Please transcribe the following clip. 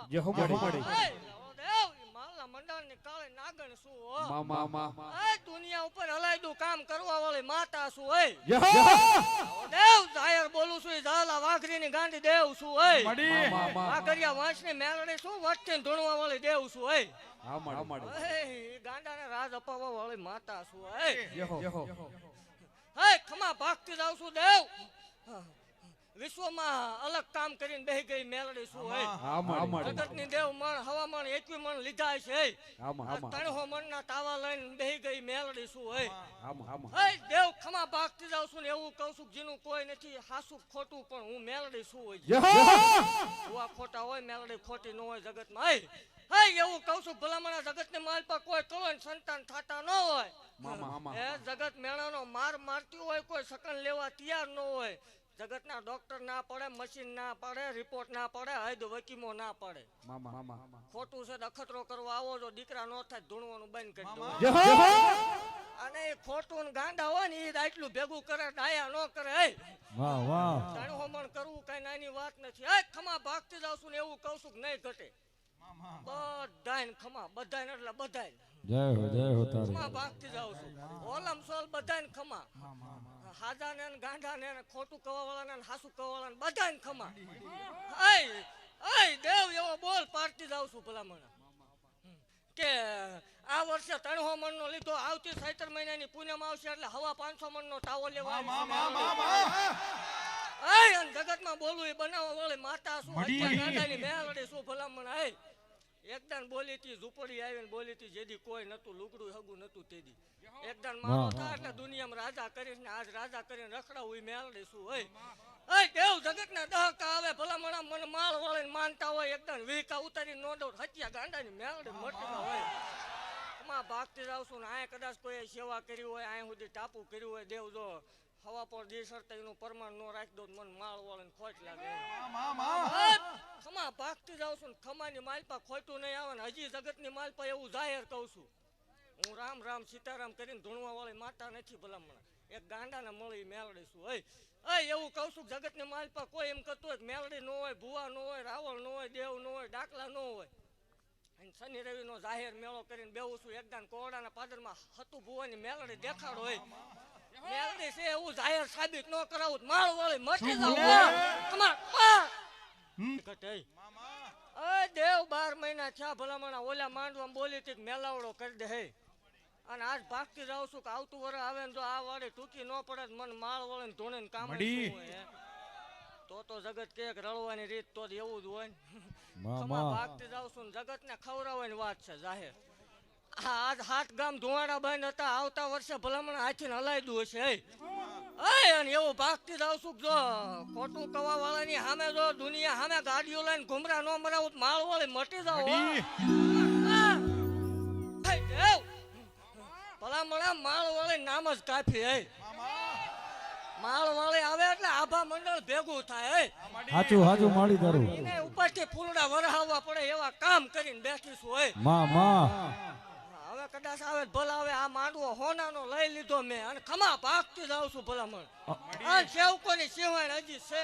જે હો મળી માલના મંડળ ની કાળે નાગણ શું હો દુનિયા ઉપર હલાયદું કામ કરવા વાળી માતા શું હે દેવ જાહેર બોલું છું ઝાલા વાઘરી ની ગાંડી દેવ શું હે વાઘરિયા વંશ ની મેલડી શું વટથી ધૂણવા વાળી દેવ શું હે ગાંડા ને રાજ અપાવવા વાળી માતા શું હે ખમા ભાગતી જાવ છું દેવ વિશ્વમાં અલગ કામ કરીને બેહી ગઈ મેલડી શું હે જગતની દેવ મણ હવામાન 21 મણ લીધા છે 300 મણના તાવા લઈને બેહી ગઈ મેલડી શું હે દેવ ખમા ભાગતી જાવ છું ને એવું કહું છું જેનું કોઈ નથી હાસું ખોટું પણ હું મેલડી શું હોય ભુવા ખોટા હોય મેલડી ખોટી ન હોય જગતમાં હે એવું કહું છું ભલામણા જગતની માલ પર કોઈ કવન સંતાન થતા ન હોય એ જગત મેળાનો માર મારતી હોય કોઈ સકન લેવા તૈયાર ન હોય જગતના ડોક્ટર ના પડે મશીન ના પડે રિપોર્ટ ના પડે હૈદ વકીમો ના પડે ખોટું છે અખતરો કરવા આવો જો દીકરા નો થાય ધૂણવાનું બંધ કરી દો અને ખોટું ગાંડા હોય ને એ આટલું ભેગું કરે ડાયા ન કરે હોમણ કરવું કઈ નાની વાત નથી ખમા ભાગતી જાવ છું ને એવું કહું છું નહીં ઘટે બધાય ખમા બધાય એટલે બધાય ખમા ભાગતી જાવ છું ઓલમ સોલ બધાય ખમા હાજા ને ગાંડા ને ખોટું કવા વાળા ને હાસુ કવા વાળા બધાય ખમા દેવ એવો બોલ પાડતી જાવ છું ભલામણ કે આ વર્ષે 300 મણ નો લીધો આવતી 17 મહિનાની પૂનમ આવશે એટલે હવા 500 મણ નો તાવો લેવા જગતમાં બોલવું એ બનાવવા વાળી માતા શું ગાંડાની મેલડી શું ભલામણ એકદાન બોલી હતી ઝૂંપડી આવીને બોલી હતી જેદી કોઈ નતું લુગડું હગું નતું તેદી એકદાન મારો થાય એટલે દુનિયામાં રાજા કરીને આજ રાજા કરીને રખડાવું એ મેલડી શું હોય દેવ જગતના દહકા આવે ભલામણા મને માળ વાળીને માનતા હોય એકદમ વીકા ઉતારી નો દઉં હત્યા ગાંડાની મેલડી મટતા હોય એમાં ભાગતી જાવ છું ને આ કદાચ કોઈ સેવા કરી હોય આ સુધી ટાપુ કર્યું હોય દેવ જો હવા પર દેશરતા એનું પ્રમાણ નો રાખી દો મને માળ વાળીને ખોટ લાગે ખમા ભાગતી જાવ છું ને ખમાની માલપા ખોટું નહીં આવે ને હજી જગતની માલપા એવું જાહેર કહું છું હું રામ રામ સીતારામ કરીને ધૂણવા વાળી માતા નથી ભલામણા એક ગાંડાને મળી મેલડી શું એવું કહું છું જગતની માલપા કોઈ એમ કરતું હોય મેલડી નો હોય ભુવા નો હોય રાવળ નો હોય દેવ નો હોય ડાકલા નો હોય શનિ રવિ નો જાહેર મેળો કરીને બેવું છું એકદાન કોરડાના પાદરમાં હતું ભુવાની મેલડી દેખાડો હોય મેલડી છે એવું જાહેર સાબિત ન કરાવું માળ વાળી મટી જાવ દેવ 12 મહિના થયા ભલામણા ઓલા માંડવામાં બોલી હતી મેલાવડો કરી દે હે અને આજ ભાગતી જાઉં છું કે આવતું વરસ આવે ને જો આ વાળી ટૂંકી ન પડે મને માળ વળે ને ધોણે કામ તો જગત કે રળવાની રીત તો એવું જ હોય ને ભાગતી જાઉં છું ને જગત ને ખવડાવવાની વાત છે જાહેર આજ 7 ગામ ધુવાડા બંધ હતા આવતા વર્ષે ભલામણ હાથીને હલાઈ દઉં હશે અને એવું ભાગતી જાઉં છું જો ખોટું કવા વાળાની સામે જો દુનિયા સામે ગાડીઓ લઈને ઘુમરા ન મરાવું માળ વાળી મટી જાવ ભલામણા માળ વાળી નામ જ કાફી માળ વાળી આવે એટલે આભા મંડળ ભેગું થાય હાચું માળી ધરું એને ઉપરથી ફૂલડા વરહાવવા પડે એવા કામ કરીને બેઠીશું હોય હવે કદાચ આવે ભલા આવે આ માંડવો હોનાનો લઈ લીધો મેં અને ખમા ભાગતી જાઉં છું ભલામણ આ સેવકોની સિવાય હજી છે